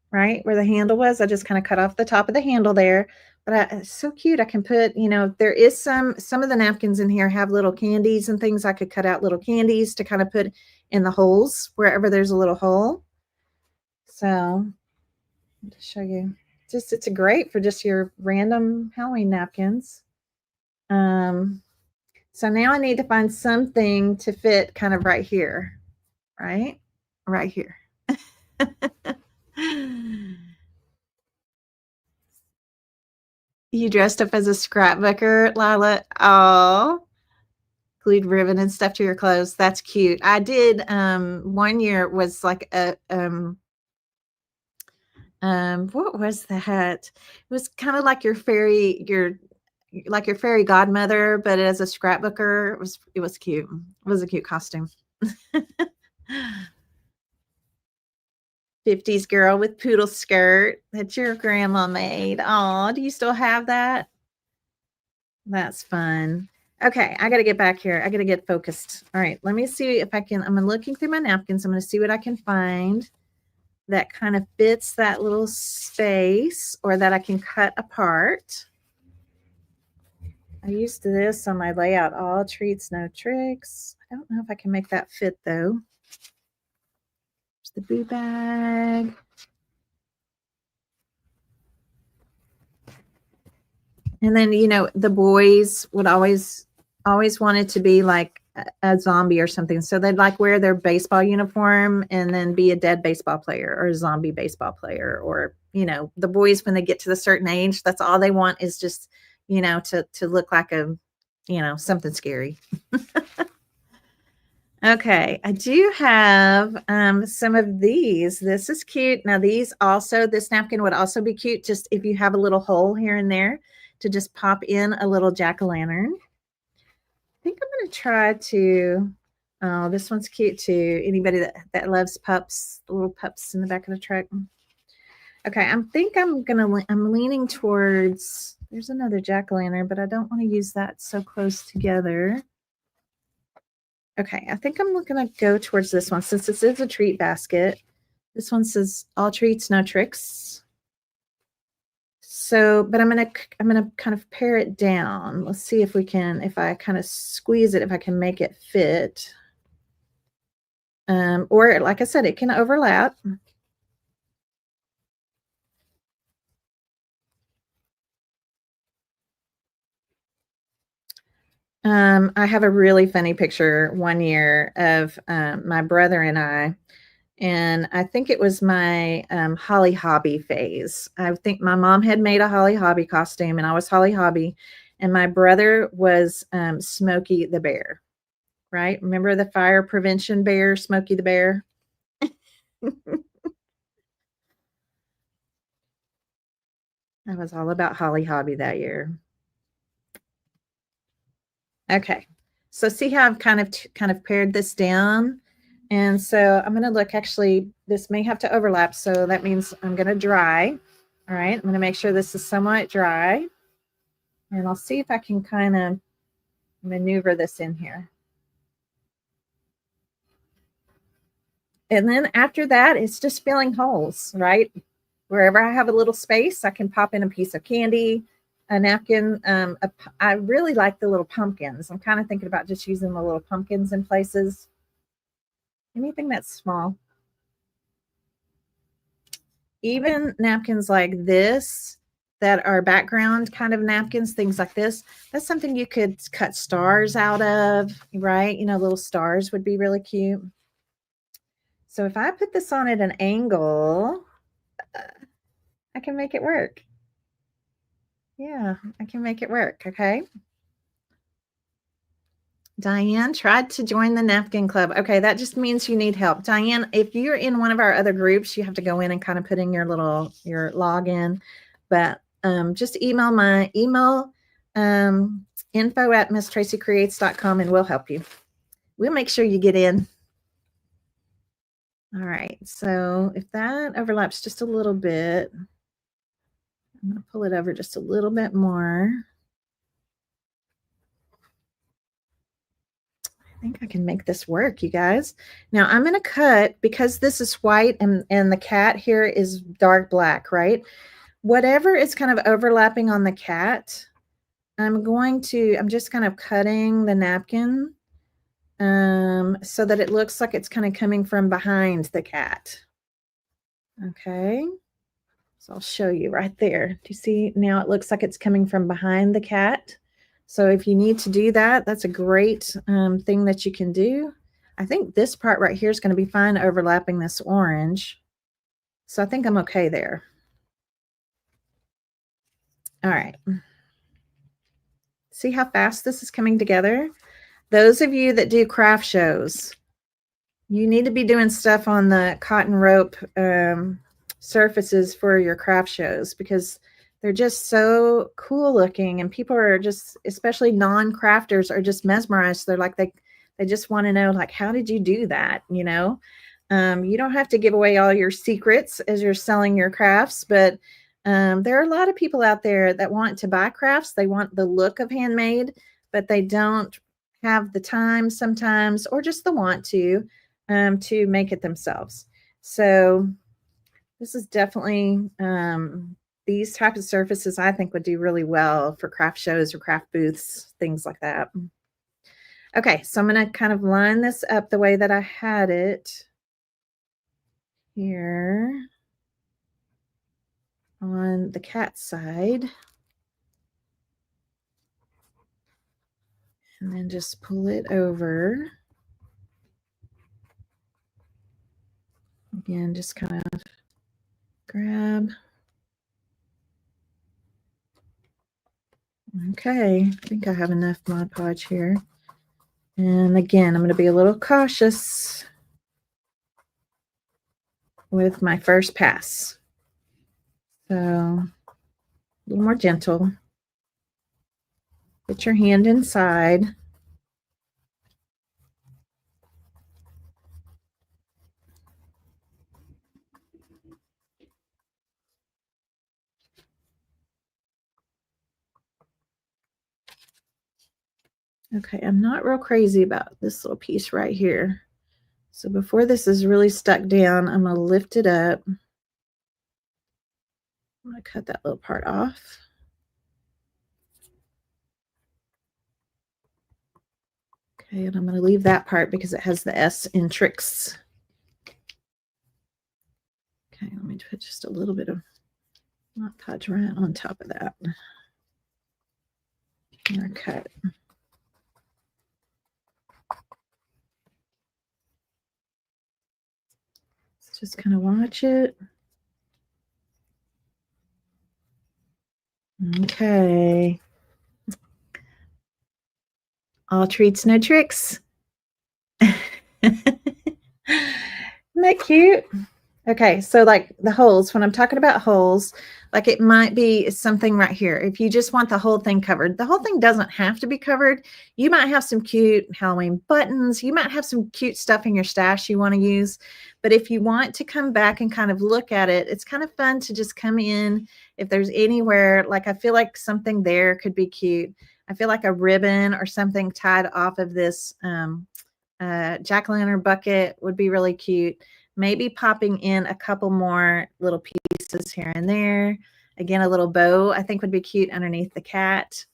right where the handle was. I just kind of cut off the top of the handle there. But it's so cute. I can put, there is some of the napkins in here have little candies and things. I could cut out little candies to kind of put in the holes wherever there's a little hole. So to show you, it's a great for just your random Halloween napkins. So now I need to find something to fit kind of right here, right? Right here. You dressed up as a scrapbooker, Lila. Oh, glued ribbon and stuff to your clothes. That's cute. I did one year was like a what was that? It was kind of like your fairy godmother, but as a scrapbooker. It was cute. It was a cute costume. 50s girl with poodle skirt that your grandma made. Oh, do you still have that? That's fun. Okay, I got to get back here. I got to get focused. All right, let me see if I can. I'm looking through my napkins. I'm going to see what I can find that kind of fits that little space or that I can cut apart. I used this on my layout, all treats, no tricks. I don't know if I can make that fit though. There's the boo bag. And then, the boys would always wanted to be like a zombie or something. So they'd like wear their baseball uniform and then be a dead baseball player or a zombie baseball player. Or, the boys, when they get to the certain age, that's all they want is just, to look like something scary. Okay, I do have some of these. This is cute. Now, this napkin would also be cute just if you have a little hole here and there to just pop in a little jack-o'-lantern. I think I'm going to try to, oh, this one's cute too. Anybody that loves pups, the little pups in the back of the truck. Okay, I'm leaning towards, there's another jack-o'-lantern, but I don't want to use that so close together. Okay, I think I'm going to go towards this one since this is a treat basket. This one says all treats, no tricks. So, but I'm going to kind of pare it down. Let's see if I kind of squeeze it, if I can make it fit. Or like I said, it can overlap. I have a really funny picture one year of my brother and I think it was my Holly Hobby phase. I think my mom had made a Holly Hobby costume, and I was Holly Hobby, and my brother was Smokey the Bear. Right? Remember the fire prevention bear, Smokey the Bear? I was all about Holly Hobby that year. Okay. So see how I've kind of pared this down? And so I'm going to look, actually, this may have to overlap. So that means I'm going to dry. All right. I'm going to make sure this is somewhat dry. And I'll see if I can kind of maneuver this in here. And then after that, it's just filling holes, right? Wherever I have a little space, I can pop in a piece of candy, a napkin. I really like the little pumpkins. I'm kind of thinking about just using the little pumpkins in places. Anything that's small. Even napkins like this that are background kind of napkins, things like this, that's something you could cut stars out of, right? Little stars would be really cute. So if I put this on at an angle, I can make it work. Yeah, I can make it work. Okay. Diane tried to join the Napkin Club. Okay, that just means you need help. Diane, if you're in one of our other groups, you have to go in and kind of put in your login. But just email my email, info@misstraceycreates.com, and we'll help you. We'll make sure you get in. All right, so if that overlaps just a little bit, I'm going to pull it over just a little bit more. I think I can make this work, you guys. Now I'm going to cut, because this is white and the cat here is dark black, right? Whatever is kind of overlapping on the cat, I'm just kind of cutting the napkin so that it looks like it's kind of coming from behind the cat. Okay. So I'll show you right there. Do you see now it looks like it's coming from behind the cat? So if you need to do that, that's a great thing that you can do. I think this part right here is going to be fine overlapping this orange. So I think I'm okay there. All right. See how fast this is coming together? Those of you that do craft shows, you need to be doing stuff on the cotton rope surfaces for your craft shows, because they're just so cool looking, and people are just, especially non-crafters, are just mesmerized. They're like, they just want to know, like, how did you do that? You know, you don't have to give away all your secrets as you're selling your crafts, but there are a lot of people out there that want to buy crafts. They want the look of handmade, but they don't have the time sometimes, or just the want to make it themselves. So this is definitely these types of surfaces I think would do really well for craft shows or craft booths, things like that. Okay, so I'm going to kind of line this up the way that I had it here on the cat side. And then just pull it over. Again, just kind of grab. Okay, I think I have enough Mod Podge here. And again, I'm going to be a little cautious with my first pass. So a little more gentle. Put your hand inside. Okay, I'm not real crazy about this little piece right here. So before this is really stuck down, I'm going to lift it up. I'm going to cut that little part off. Okay, and I'm going to leave that part because it has the S in tricks. Okay, let me put just a little bit of Mod Podge right on top of that. And cut. Let's just kind of watch it. Okay. All treats, no tricks. Isn't that cute? Okay, so like the holes, when I'm talking about holes, like it might be something right here. If you just want the whole thing covered, the whole thing doesn't have to be covered. You might have some cute Halloween buttons. You might have some cute stuff in your stash you want to use. But if you want to come back and kind of look at it, it's kind of fun to just come in. If there's anywhere, like I feel like something there could be cute. I feel like a ribbon or something tied off of this jack-o'-lantern bucket would be really cute. Maybe popping in a couple more little pieces here and there. Again, a little bow I think would be cute underneath the cat.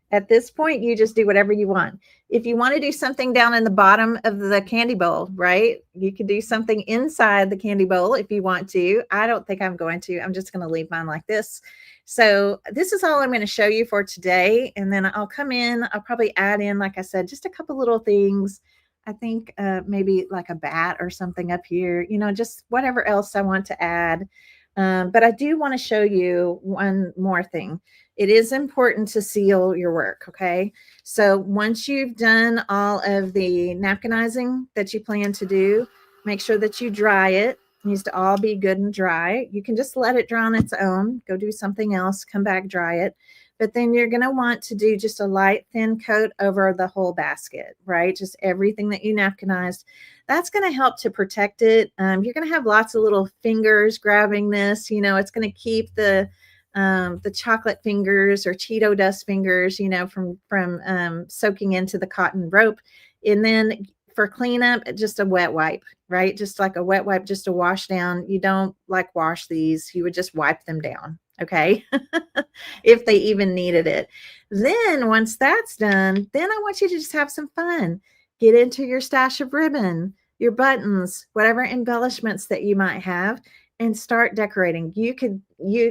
At this point, you just do whatever you want. If you want to do something down in the bottom of the candy bowl, right? You could do something inside the candy bowl if you want to. I don't think I'm going to. I'm just going to leave mine like this. So this is all I'm going to show you for today. And then I'll come in. I'll probably add in, like I said, just a couple little things I think maybe like a bat or something up here, just whatever else I want to add. But I do want to show you one more thing. It is important to seal your work, okay? So once you've done all of the napkinizing that you plan to do, make sure that you dry it. It needs to all be good and dry. You can just let it dry on its own, go do something else, come back, dry it. But then you're going to want to do just a light, thin coat over the whole basket, right? Just everything that you napkinized. That's going to help to protect it. You're going to have lots of little fingers grabbing this. It's going to keep the chocolate fingers or Cheeto dust fingers, from soaking into the cotton rope. And then for cleanup, just a wet wipe, right? Just like a wet wipe, just to wash down. You don't like wash these. You would just wipe them down. Okay. If they even needed it. Then once that's done, then I want you to just have some fun. Get into your stash of ribbon, your buttons, whatever embellishments that you might have, and start decorating.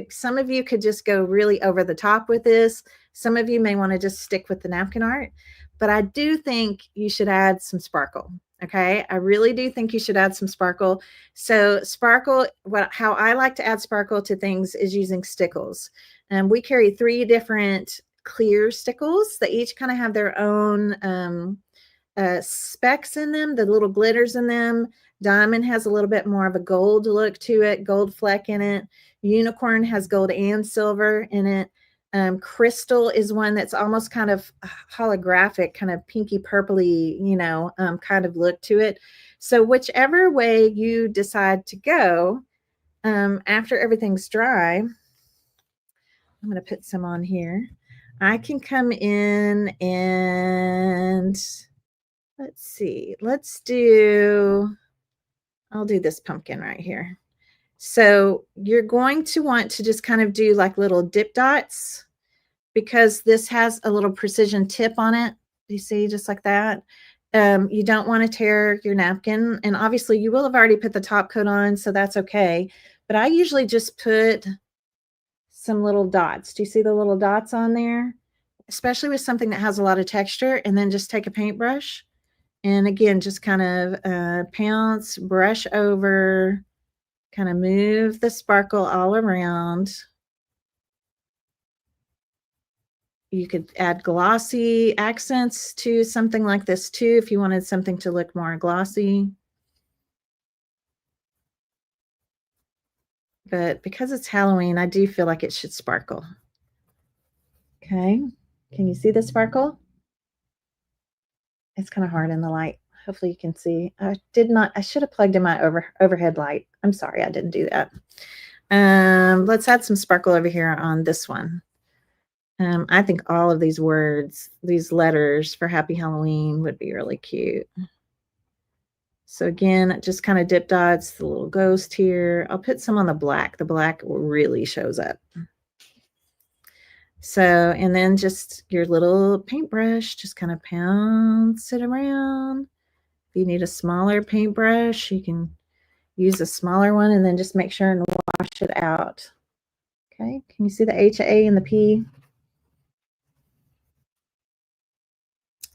Some of you could just go really over the top with this. Some of you may want to just stick with the napkin art, but I do think you should add some sparkle. Okay. I really do think you should add some sparkle. So sparkle, how I like to add sparkle to things is using stickles. We carry 3 different clear stickles that each kind of have their own specks in them, the little glitters in them. Diamond has a little bit more of a gold look to it, gold fleck in it. Unicorn has gold and silver in it. Crystal is one that's almost kind of holographic, kind of pinky purpley, kind of look to it. So whichever way you decide to go, after everything's dry, I'm going to put some on here. I can come in and let's see, I'll do this pumpkin right here. So you're going to want to just kind of do like little dip dots, because this has a little precision tip on it. You see, just like that. You don't want to tear your napkin. And obviously you will have already put the top coat on, so that's okay. But I usually just put some little dots. Do you see the little dots on there? Especially with something that has a lot of texture. And then just take a paintbrush. And again, just kind of pounce, brush over, kind of move the sparkle all around. You could add glossy accents to something like this too, if you wanted something to look more glossy. But because it's Halloween, I do feel like it should sparkle. Okay. Can you see the sparkle? It's kind of hard in the light. Hopefully you can see. I should have plugged in my overhead light. I'm sorry, I didn't do that. Let's add some sparkle over here on this one. I think all of these words, these letters for Happy Halloween would be really cute. So again, just kind of dip dots, the little ghost here. I'll put some on the black. The black really shows up. So, and then just your little paintbrush, just kind of pounce it around. If you need a smaller paintbrush, you can use a smaller one, and then just make sure and wash it out. Okay, can you see the H-A and the P?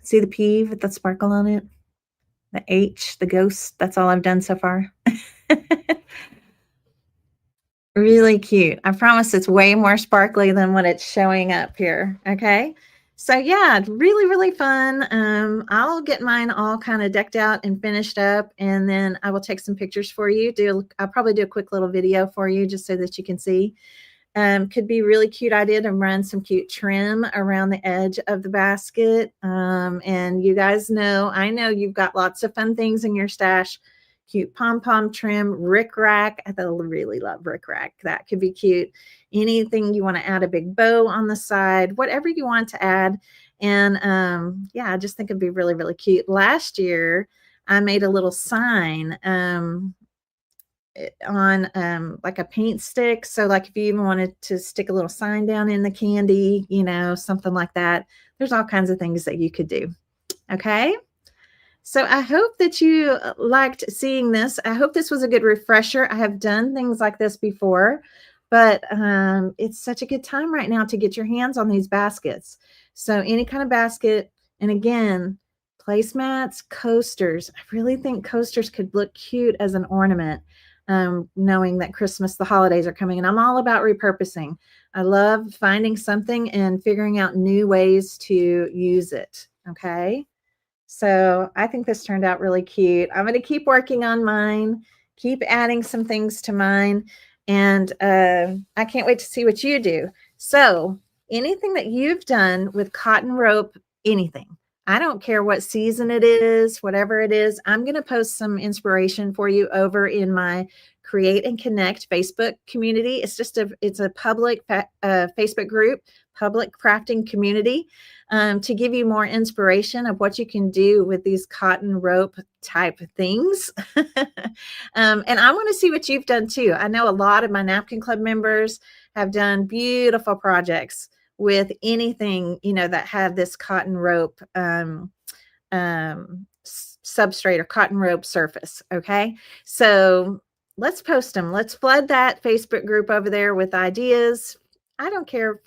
See the P with the sparkle on it? The H, the ghost, that's all I've done so far. Really cute. I promise it's way more sparkly than what it's showing up here. Okay. So yeah, really, really fun. I'll get mine all kind of decked out and finished up, and then I will take some pictures for you. I'll probably do a quick little video for you just so that you can see. Could be a really cute idea to run some cute trim around the edge of the basket. And you guys know, I know you've got lots of fun things in your stash. Cute pom-pom trim, rickrack. I really love rickrack. That could be cute. Anything you want to add a big bow on the side, whatever you want to add. And yeah, I just think it'd be really, really cute. Last year, I made a little sign on like a paint stick. So like if you even wanted to stick a little sign down in the candy, something like that, there's all kinds of things that you could do. Okay. So I hope that you liked seeing this. I hope this was a good refresher. I have done things like this before, but it's such a good time right now to get your hands on these baskets. So any kind of basket. And again, placemats, coasters. I really think coasters could look cute as an ornament, knowing that Christmas, the holidays are coming, and I'm all about repurposing. I love finding something and figuring out new ways to use it. Okay. So I think this turned out really cute. I'm going to keep working on mine, keep adding some things to mine, and I can't wait to see what you do. So anything that you've done with cotton rope, anything. I don't care what season it is, whatever it is. I'm going to post some inspiration for you over in my Create and Connect Facebook community. It's a public Facebook group, public crafting community, to give you more inspiration of what you can do with these cotton rope type things. And I want to see what you've done too. I know a lot of my Napkin Club members have done beautiful projects with anything, that had this cotton rope substrate or cotton rope surface. Okay. So let's post them. Let's flood that Facebook group over there with ideas. I don't care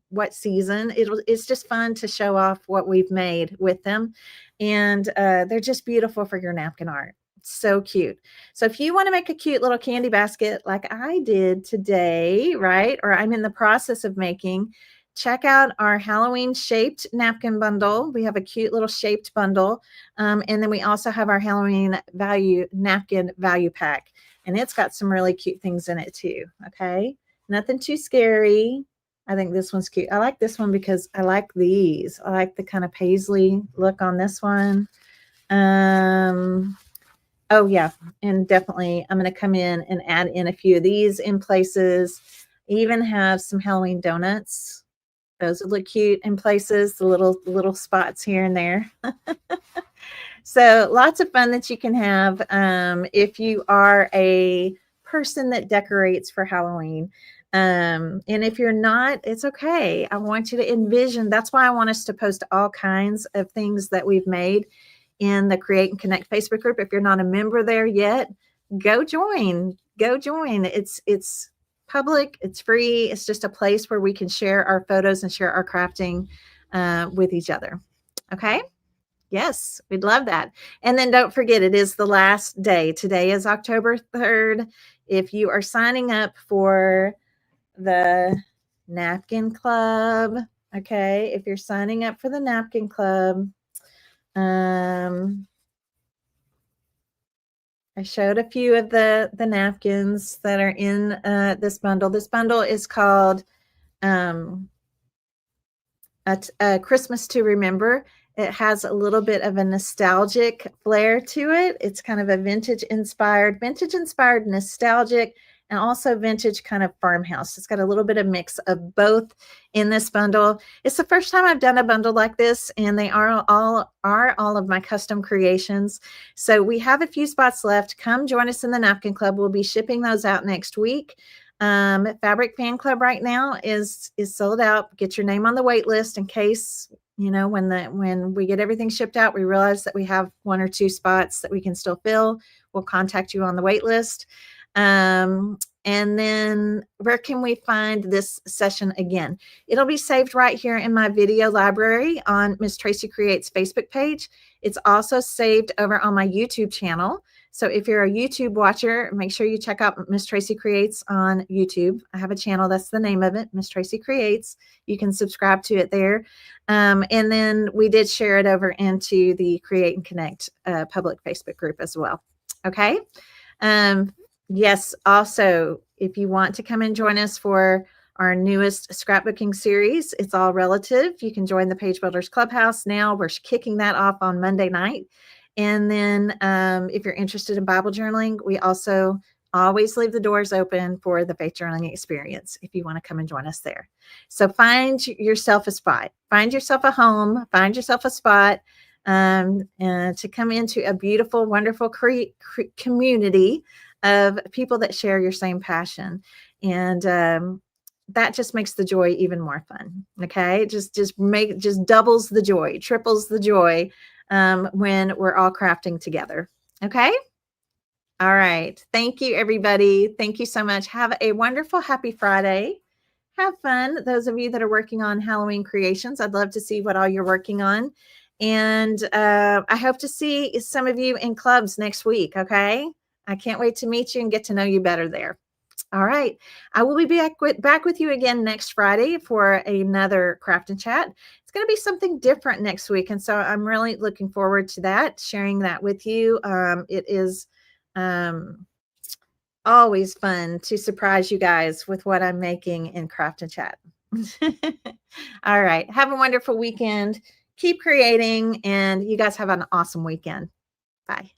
what season. It's just fun to show off what we've made with them. And they're just beautiful for your napkin art. So cute. So if you want to make a cute little candy basket like I did today, right? Or I'm in the process of making, check out our Halloween shaped napkin bundle. We have a cute little shaped bundle. And then we also have our Halloween napkin value pack. And it's got some really cute things in it too. Okay. Nothing too scary. I think this one's cute. I like this one because I like these. I like the kind of paisley look on this one. Oh yeah. And definitely I'm going to come in and add in a few of these in places. Even have some Halloween donuts. Those would look cute in places, the little spots here and there. So lots of fun that you can have if you are a person that decorates for Halloween. And if you're not, it's okay. I want you to envision. That's why I want us to post all kinds of things that we've made in the Create and Connect Facebook group. If you're not a member there yet, go join. Go join. It's public. It's free. It's just a place where we can share our photos and share our crafting with each other. Okay. Yes, we'd love that. And then don't forget, it is the last day. Today is October 3rd. If you are signing up for the Napkin Club, okay, if you're signing up for the Napkin Club, I showed a few of the napkins that are in this bundle. This bundle is called Christmas to Remember. It has a little bit of a nostalgic flair to it. It's kind of a vintage inspired, nostalgic, and also vintage kind of farmhouse. It's got a little bit of mix of both in this bundle. It's the first time I've done a bundle like this, and they are all of my custom creations. So we have a few spots left. Come join us in the Napkin Club. We'll be shipping those out next week. Fabric Fan Club right now is sold out. Get your name on the wait list in case, when we get everything shipped out, we realize that we have 1 or 2 spots that we can still fill. We'll contact you on the wait list. And then where can we find this session again? It'll be saved right here in my video library on Miss Tracy Creates Facebook page. It's also saved over on my YouTube channel. So if you're a YouTube watcher, make sure you check out Miss Tracy Creates on YouTube. I have a channel. That's the name of it, Miss Tracy Creates. You can subscribe to it there. And then we did share it over into the Create and Connect public Facebook group as well. Okay. Yes. Also, if you want to come and join us for our newest scrapbooking series, it's all relative. You can join the Page Builders Clubhouse now. We're kicking that off on Monday night. And then if you're interested in Bible journaling, we also always leave the doors open for the faith journaling experience if you want to come and join us there. So find yourself a spot, find yourself a home, find yourself a spot to come into a beautiful, wonderful community of people that share your same passion. And that just makes the joy even more fun. Okay. Just doubles the joy, triples the joy when we're all crafting together. Okay. All right. Thank you, everybody. Thank you so much. Have a wonderful, happy Friday. Have fun. Those of you that are working on Halloween creations, I'd love to see what all you're working on. And I hope to see some of you in clubs next week. Okay. I can't wait to meet you and get to know you better there. All right. I will be back with you again next Friday for another craft and chat. It's going to be something different next week. And so I'm really looking forward to that, sharing that with you. It is always fun to surprise you guys with what I'm making in craft and chat. All right. Have a wonderful weekend. Keep creating, and you guys have an awesome weekend. Bye.